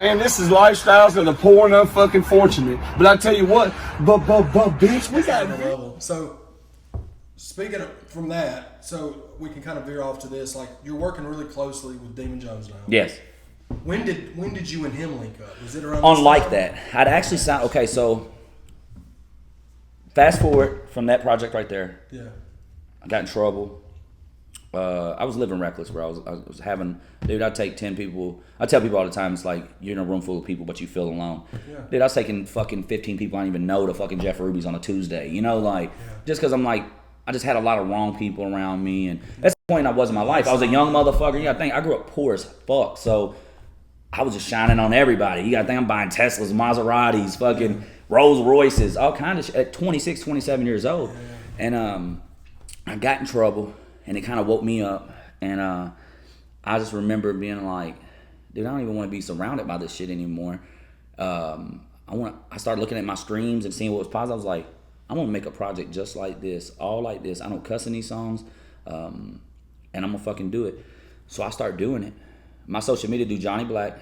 And this is lifestyles of the poor and unfucking fortunate. But I tell you what, but bitch, we got level. So speaking from that, so we can kind of veer off to this. Like you're working really closely with Demun Jones now. Yes. When did you and him link up? Was it around? On like that, I'd actually signed. Okay, so fast forward from that project right there. Yeah. I got in trouble. I was living reckless, bro. I was having, dude, I'd take 10 people. I tell people all the time, it's like, you're in a room full of people, but you feel alone. Yeah. Dude, I was taking fucking 15 people I didn't even know to fucking Jeff Ruby's on a Tuesday. You know, like, just because I'm like, I just had a lot of wrong people around me. And that's the point I was in my life. I was a young motherfucker. You got to think, I grew up poor as fuck. So I was just shining on everybody. You got to think I'm buying Teslas, Maseratis, fucking Rolls Royces, all kind of shit at 26, 27 years old. And I got in trouble. And it kind of woke me up, and I just remember being like, dude, I don't even want to be surrounded by this shit anymore. I started looking at my streams and seeing what was positive. I was like, I want to make a project just like this, all like this. I don't cuss in these songs, and I'm gonna fucking do it. So I started doing it. My social media dude, Johnny Black,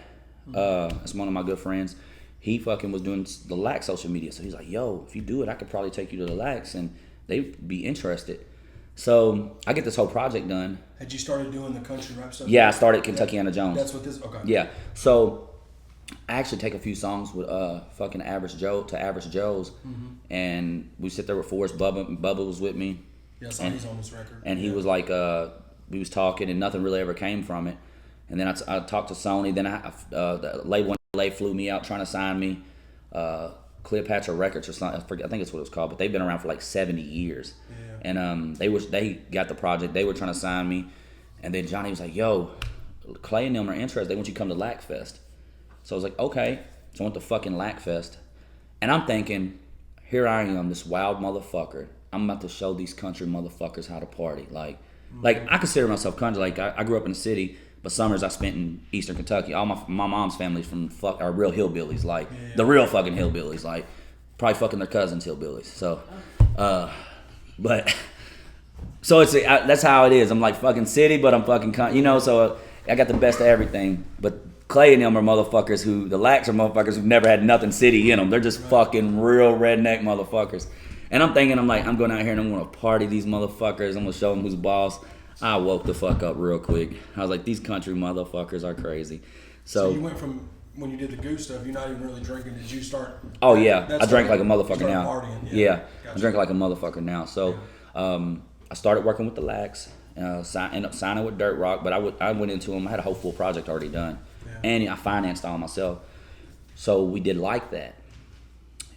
that's one of my good friends. He fucking was doing the Lax social media. So he's like, yo, if you do it, I could probably take you to the Lax, and they'd be interested. So I get this whole project done. Had you started doing the country rap stuff? Yeah, I started Kentucky Anna Jones. That's what this. Okay. Yeah. So I actually take a few songs with fucking Average Joe to Average Joe's, and we sit there with Forrest. Bubba was with me. Yeah, so he's on this record. And he was like, we was talking, and nothing really ever came from it. And then I talked to Sony. Then the Leigh flew me out trying to sign me. Cleopatra Records or something. I think it's what it's called, but they've been around for like 70 years. Yeah. And they got the project. They were trying to sign me, and then Johnny was like, "Yo, Clay and them are interested. They want you to come to Lack Fest." So I was like, "Okay." So I went to fucking Lack Fest, and I'm thinking, here I am, this wild motherfucker. I'm about to show these country motherfuckers how to party. Like I consider myself country. Like I grew up in the city. But summers I spent in Eastern Kentucky. All my mom's family's from are real hillbillies, like the real fucking hillbillies, like probably fucking their cousins hillbillies. So, but so it's that's how it is. I'm like fucking city, but I'm fucking So I got the best of everything. But Clay and them are motherfuckers the Lax are motherfuckers who've never had nothing city in them. They're just fucking real redneck motherfuckers. And I'm thinking, I'm going out here and I'm gonna party these motherfuckers. I'm gonna show them who's boss. I woke the fuck up real quick. I was like, these country motherfuckers are crazy. So you went from when you did the goose stuff, you're not even really drinking. Did you start? Oh yeah, I drank like a motherfucker now. Partying, yeah. Gotcha. I drink like a motherfucker now. So I started working with the Lax. Ended up signing with Dirt Rock, but I went into them. I had a whole full project already done, and I financed all myself. So we did like that.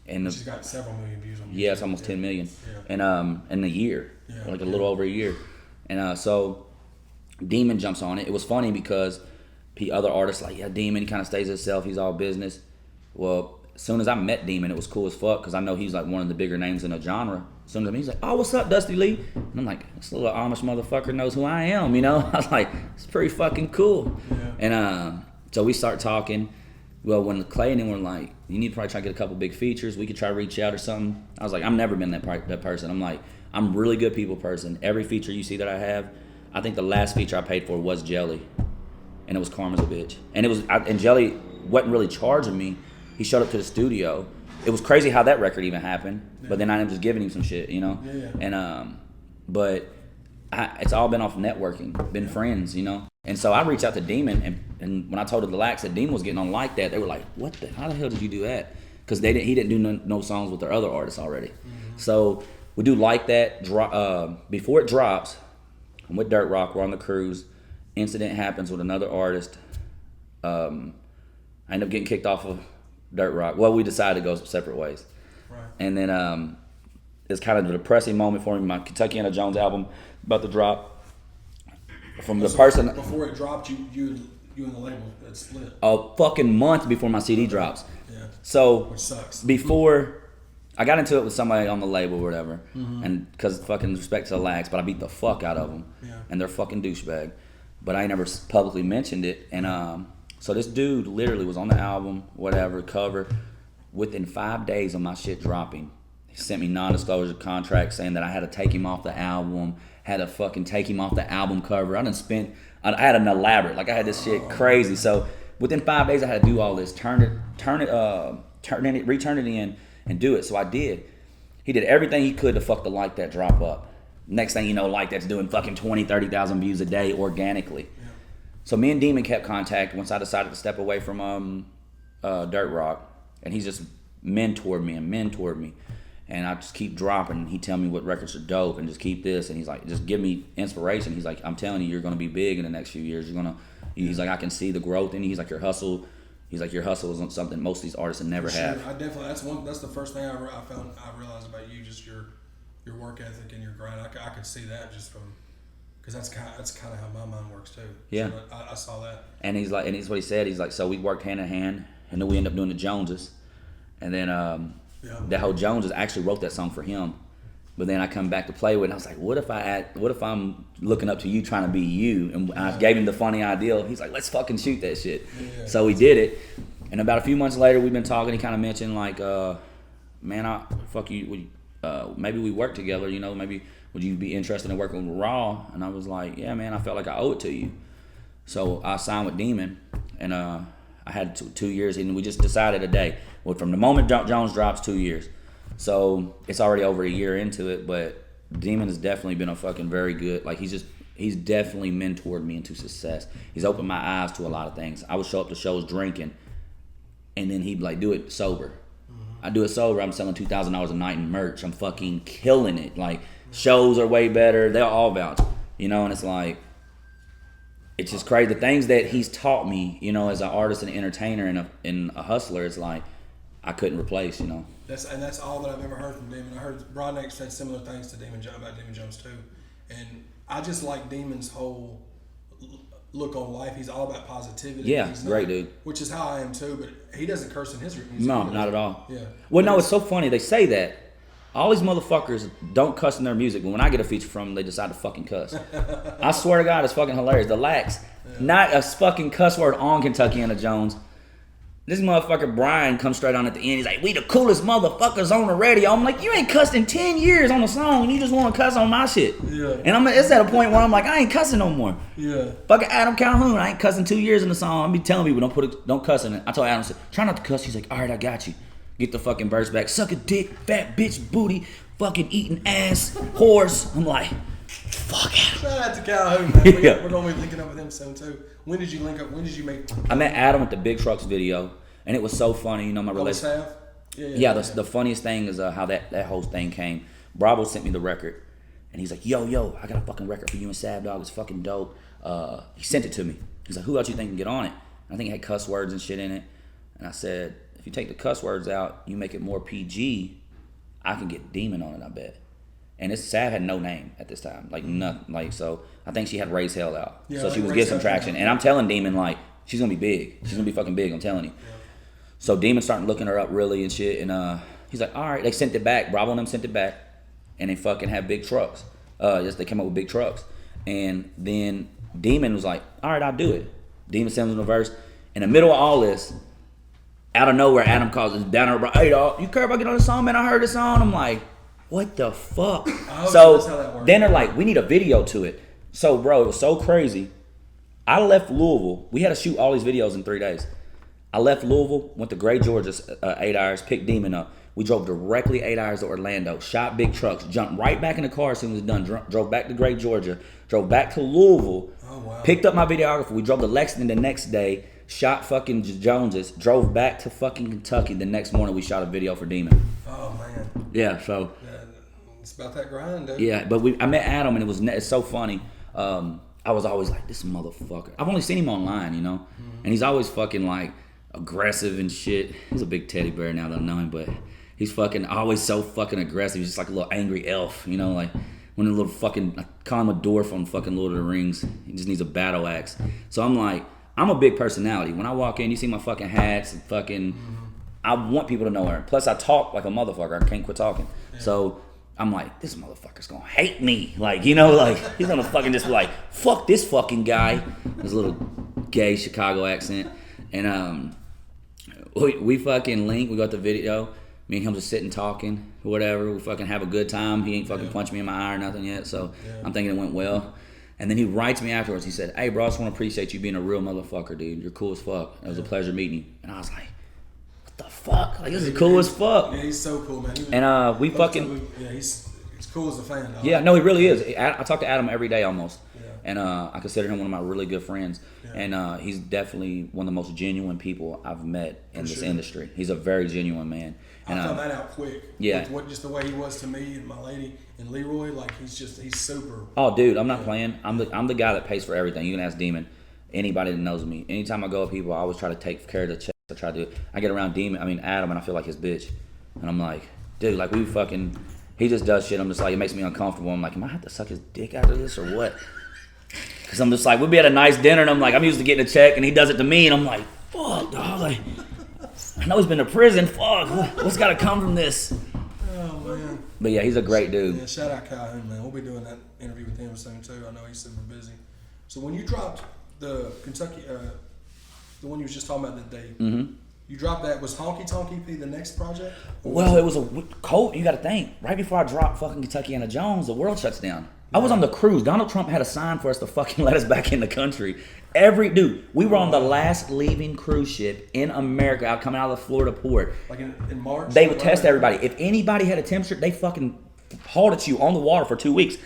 And she's got several million views on YouTube. Yeah, it's almost 10 million. Yeah. And in a year, like a little over a year. And so Demun jumps on it. It was funny because other artists like, Demun kind of stays himself. He's all business. Well, as soon as I met Demun, it was cool as fuck because I know he's like one of the bigger names in the genre. As soon as he's like, oh, what's up, Dusty Leigh? And I'm like, this little Amish motherfucker knows who I am, I was like, it's pretty fucking cool. Yeah. And so we start talking. Well, when Clay and them were like, you need to probably try to get a couple big features. We could try to reach out or something. I was like, I've never been that person. I'm like, I'm a really good people person. Every feature you see that I have, I think the last feature I paid for was Jelly, and it was Karma's a Bitch. And and Jelly wasn't really charging me. He showed up to the studio. It was crazy how that record even happened. But then I ended up just giving him some shit, Yeah. And but it's all been off networking, been friends, And so I reached out to Demun, and when I told the Lax that Demun was getting on like that, they were like, how the hell did you do that? Because he didn't do no songs with their other artists already. Mm-hmm. So we do like that. Before it drops, I'm with Dirt Rock. We're on the cruise. Incident happens with another artist. I end up getting kicked off of Dirt Rock. Well, we decided to go separate ways. Right. And then it's kind of a depressing moment for me. My Kentucky Anna Jones album about to drop. Before it dropped, you and the label had split. A fucking month before my CD drops. Yeah. So which sucks. Before I got into it with somebody on the label or whatever, and because fucking respect to the Lax, but I beat the fuck out of them, and they're fucking douchebag. But I ain't never publicly mentioned it, and so this dude literally was on the album, whatever cover. Within 5 days of my shit dropping, he sent me non-disclosure contract saying that I had to take him off the album, had to fucking take him off the album cover. I had an elaborate, I had this shit crazy. So within 5 days I had to do all this, return it in, and do it. So I did. He did everything he could to fuck the like that drop up. Next thing you know, like that's doing fucking 20, 30,000 views a day organically. Yeah. So me and Demun kept contact once I decided to step away from Dirt Rock, and he's just mentored me. And I just keep dropping. He tell me what records are dope and just keep this. And he's like, just give me inspiration. He's like, I'm telling you, you're going to be big in the next few years. He's like, I can see the growth in you. He's like, your hustle is something most of these artists never have. I definitely, that's the first thing I realized about you, just your work ethic and your grind. I could see that just from, because that's kind of how my mind works too. Yeah. So I saw that. And he's like, and he's what he said. He's like, so we worked hand in hand, and then we ended up doing the Joneses. And then that whole Joneses actually wrote that song for him. But then I come back to play with it, and I was like, what if I'm looking up to you trying to be you? And I gave him the funny idea. He's like, let's fucking shoot that shit. Yeah. So we did it. And about a few months later, we've been talking. He kind of mentioned like, man, fuck you. Maybe we work together, you know, maybe would you be interested in working with Raw? And I was like, yeah, man, I felt like I owe it to you. So I signed with Demun, and I had 2 years, and we just decided a day. Well, from the moment Jones drops, 2 years. So it's already over a year into it, but Demun has definitely been a fucking very good, like he's definitely mentored me into success. He's opened my eyes to a lot of things. I would show up to shows drinking, and then he'd be like, do it sober. I do it sober, I'm selling $2,000 a night in merch. I'm fucking killing it. Like, shows are way better. They're all vouch, you know, and it's like, it's just crazy. The things that he's taught me, you know, as an artist and an entertainer and a hustler, it's like, I couldn't replace, you know. That's all that I've ever heard from Demun. I heard Broadneck said similar things to Demun about Demun Jones too, and I just like Demon's whole look on life. He's all about positivity. Yeah, he's great dude. Which is how I am too. But he doesn't curse in his music. No, not at all. Yeah. Well, no, it's so funny. They say that all these motherfuckers don't cuss in their music, but when I get a feature from them, they decide to fucking cuss. I swear to God, it's fucking hilarious. The Lax, not a fucking cuss word on Kentuckiana Jones. This motherfucker Brian comes straight on at the end. He's like, we the coolest motherfuckers on the radio. I'm like, you ain't cussed in 10 years on a song, and you just want to cuss on my shit. Yeah. And it's at a point where I'm like, I ain't cussing no more. Yeah. Fucking Adam Calhoun, I ain't cussing 2 years in the song. I be telling people don't cuss in it. I told Adam, I said, try not to cuss. He's like, all right, I got you. Get the fucking verse back. Suck a dick, fat bitch booty, fucking eating ass, horse. I'm like, fuck Adam. Shout out to Calhoun, man. We're going to be linking up with him soon too. When did you link up? When did you make? I met Adam at the Big Trucks video. And it was so funny, you know, my relationship. Yeah. The funniest thing is how that whole thing came. Bravo sent me the record, and he's like, yo, I got a fucking record for you and Sav Dog. It's fucking dope. He sent it to me. He's like, who else you think can get on it? And I think it had cuss words and shit in it. And I said, if you take the cuss words out, you make it more PG, I can get Demun on it, I bet. And Sav had no name at this time, like nothing. Like, so I think she had Raise Hell out, so she was getting some traction. And I'm telling Demun, like, she's gonna be big. She's gonna be fucking big. I'm telling you. Yeah. So Demun started looking her up really and shit, and he's like, all right. They sent it back. Bravo and them sent it back, and they fucking have big trucks. They came up with big trucks, and then Demun was like, all right, I'll do it. Demun sends him the verse. In the middle of all this, out of nowhere, Adam calls his banner, bro. Hey, dog, you care about getting on the song, man? I heard this song. I'm like, what the fuck? So then they're like, we need a video to it. So, bro, it was so crazy. I left Louisville. We had to shoot all these videos in 3 days. I left Louisville, went to Gray, Georgia, 8 hours, picked Demun up. We drove directly 8 hours to Orlando, shot big trucks, jumped right back in the car as soon as it was done, drove back to Gray, Georgia, drove back to Louisville, picked up my videographer. We drove to Lexington the next day, shot fucking Joneses, drove back to fucking Kentucky. The next morning, we shot a video for Demun. Oh, man. Yeah, so. Yeah, it's about that grind, dude. Yeah, but I met Adam, and it's so funny. I was always like, this motherfucker. I've only seen him online, you know? Mm-hmm. And he's always fucking like aggressive and shit. He's a big teddy bear now that I know him, but he's fucking always so fucking aggressive. He's just like a little angry elf, you know? Like when a little fucking, I call him a dwarf on fucking Lord of the Rings. He just needs a battle axe. So I'm like, I'm a big personality. When I walk in, you see my fucking hats and fucking, I want people to know her. Plus I talk like a motherfucker. I can't quit talking. Yeah. So I'm like, this motherfucker's gonna hate me. Like, you know, like, he's gonna fucking just be like, fuck this fucking guy. His little gay Chicago accent. And we fucking link. We got the video. Me and him just sitting talking, whatever. We fucking have a good time. He ain't fucking punched me in my eye or nothing yet. So I'm thinking it went well. And then he writes me afterwards. He said, "Hey, bro, I just want to appreciate you being a real motherfucker, dude. You're cool as fuck. It was a pleasure meeting you." And I was like, "What the fuck? Like, this is cool as fuck." Yeah, he's so cool, man. And we fucking... Yeah, he's cool as a fan, dog. Yeah, no, he really is. I talk to Adam every day almost. Yeah. And I consider him one of my really good friends. Yeah. And he's definitely one of the most genuine people I've met in this industry. He's a very genuine man. And I found that out quick. Yeah. With just the way he was to me and my lady and Leroy, like he's super. Oh, dude, I'm not playing. I'm the guy that pays for everything. You can ask Demun. Anybody that knows me. Anytime I go with people, I always try to take care of the checks. I get around Adam, and I feel like his bitch. And I'm like, dude, like he just does shit. I'm just like, it makes me uncomfortable. I'm like, am I have to suck his dick after this or what? Because I'm just like, we'll be at a nice dinner, and I'm like, I'm used to getting a check, and he does it to me, and I'm like, fuck, dog. Like, I know he's been to prison. Fuck, what's got to come from this? Oh, man. But yeah, he's a great dude. Yeah, shout out Calhoun, man. We'll be doing that interview with him soon, too. I know he's super busy. So when you dropped the Kentucky, the one you was just talking about that day, you dropped that. Was Honky Tonk EP the next project? Well, it was a cold. You got to think. Right before I dropped fucking Kentucky Jones, the world shuts down. I was on the cruise. Donald Trump had a sign for us to fucking let us back in the country. We were on the last leaving cruise ship in America, out coming out of the Florida port. Like in March? They would test everybody. If anybody had a temperature, they fucking hauled at you on the water for 2 weeks.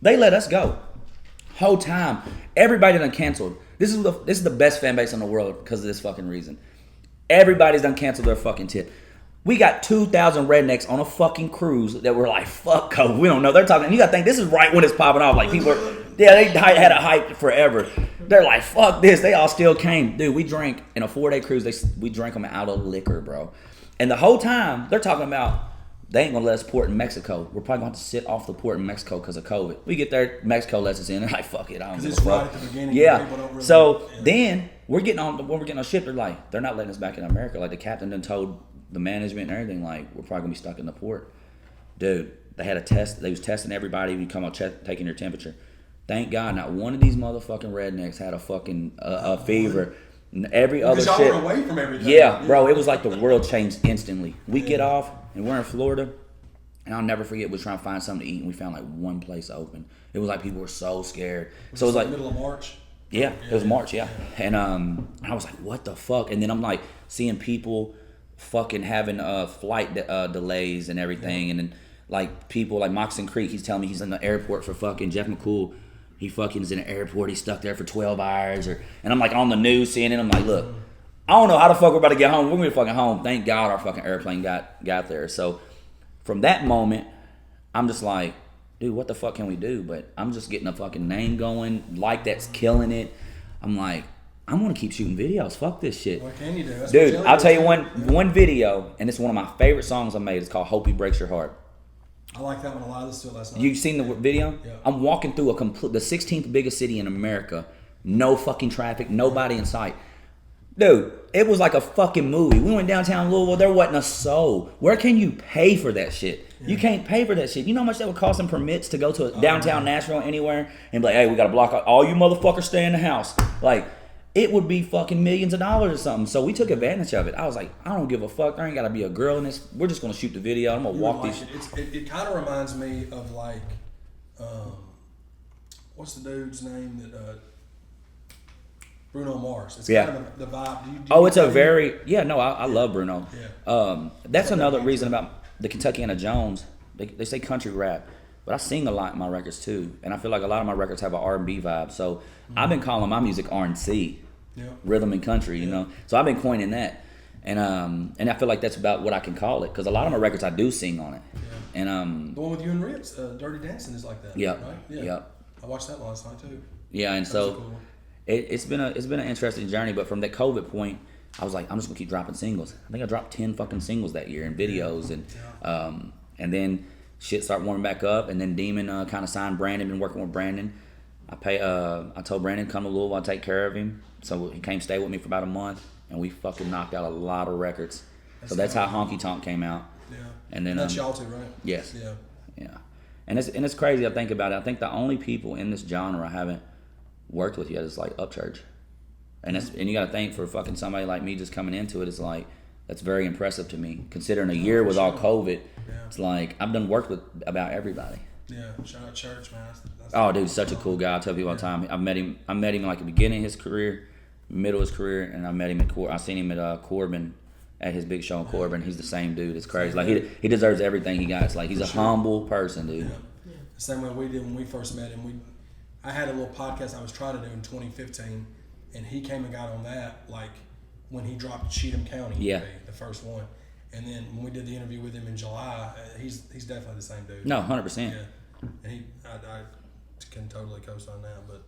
They let us go. Whole time, everybody done canceled. This is the best fan base in the world because of this fucking reason. Everybody's done canceled their fucking tip. We got 2,000 rednecks on a fucking cruise that were like, fuck COVID. We don't know. They're talking, and you gotta think, this is right when it's popping off. Like, people are, they had a hype forever. They're like, fuck this. They all still came. Dude, we drank, in a 4-day cruise, we drank them out of liquor, bro. And the whole time, they're talking about, they ain't gonna let us port in Mexico. We're probably gonna have to sit off the port in Mexico because of COVID. We get there, Mexico lets us in. They're like, fuck it, I don't give a fuck. Right at the beginning. Yeah. So then, when we're getting on ship, they're not letting us back in America. Like, the captain done told the management and everything, like, we're probably gonna be stuck in the port. Dude, they had a test. They was testing everybody. You come out taking your temperature. Thank God, not one of these motherfucking rednecks had a fucking a fever. Every other shit. Y'all were away from everything. Yeah, bro, it was like the world changed instantly. We get off and we're in Florida, and I'll never forget. We're trying to find something to eat, and we found like one place open. It was like people were so scared. So it was like middle of March. Yeah, it was March. Yeah, and I was like, what the fuck? And then I'm like seeing people fucking having flight delays and everything, and then like people like Moxon Creek, he's telling me he's in the airport for fucking Jeff McCool. He fucking is in the airport. He's stuck there for 12 hours, and I'm like on the news seeing it. I'm like, look, I don't know how the fuck we're about to get home. We're gonna be fucking home. Thank God our fucking airplane got there. So from that moment, I'm just like, dude, what the fuck can we do? But I'm just getting a fucking name going. Like that's killing it. I'm like, I'm gonna keep shooting videos. Fuck this shit. What can you do? That's dude, I'll tell you one video, and it's one of my favorite songs I made. It's called "Hope He Breaks Your Heart." I like that one a lot. I listened to it last night. You seen the video? Yeah. I'm walking through the 16th biggest city in America. No fucking traffic, nobody in sight. Dude, it was like a fucking movie. We went downtown Louisville, there wasn't a soul. Where can you pay for that shit? Yeah. You can't pay for that shit. You know how much that would cost in permits to go to downtown Nashville anywhere and be like, hey, we gotta block out all you motherfuckers stay in the house. Like, it would be fucking millions of dollars or something. So we took advantage of it. I was like, I don't give a fuck. There ain't gotta be a girl in this. We're just gonna shoot the video. I'm gonna walk these. It kind of reminds me of like, what's the dude's name that Bruno Mars. It's kind of the vibe. It's a very I love Bruno. Yeah. That's another reason about the Kentucky Jones. They say country rap, but I sing a lot in my records too, and I feel like a lot of my records have an R&B vibe. So I've been calling my music R&C. Yeah. Rhythm and country, you know. So I've been coining that, and I feel like that's about what I can call it because a lot of my records I do sing on it. Yeah. And the one with you and Ritz, Dirty Dancing is like that. Yep. Right? Yeah. Yep. I watched that last night too. Yeah, and so cool. it's been an interesting journey. But from that COVID point, I was like, I'm just gonna keep dropping singles. I think I dropped 10 fucking singles that year and videos, and then shit started warming back up, and then Demun kind of signed Brandon. Been working with Brandon. I told Brandon come to Louisville, I'll take care of him. So he came stay with me for about a month, and we fucking knocked out a lot of records. So that's how Honky Tonk came out. Yeah. And then that's y'all too, right? Yes. Yeah. Yeah. And it's crazy. I think about it. I think the only people in this genre I haven't worked with yet is like Upchurch, and you got to think for fucking somebody like me just coming into it is like that's very impressive to me considering a year with all COVID. Yeah. It's like I've done work with about everybody. Yeah, shout out Church, man. That's Oh, dude, such a cool guy. I tell people all the time. I met him like the beginning of his career, middle of his career, and I met him I seen him at Corbin, at his big show in Corbin. He's the same dude. It's crazy. Like he deserves everything he got. It's like he's a humble person, dude. Yeah. The same way we did when we first met him. I had a little podcast I was trying to do in 2015, and he came and got on that like when he dropped Cheatham County. Yeah. The first one. And then when we did the interview with him in July, he's definitely the same dude. No, 100%. Yeah. And I can totally co-sign that, but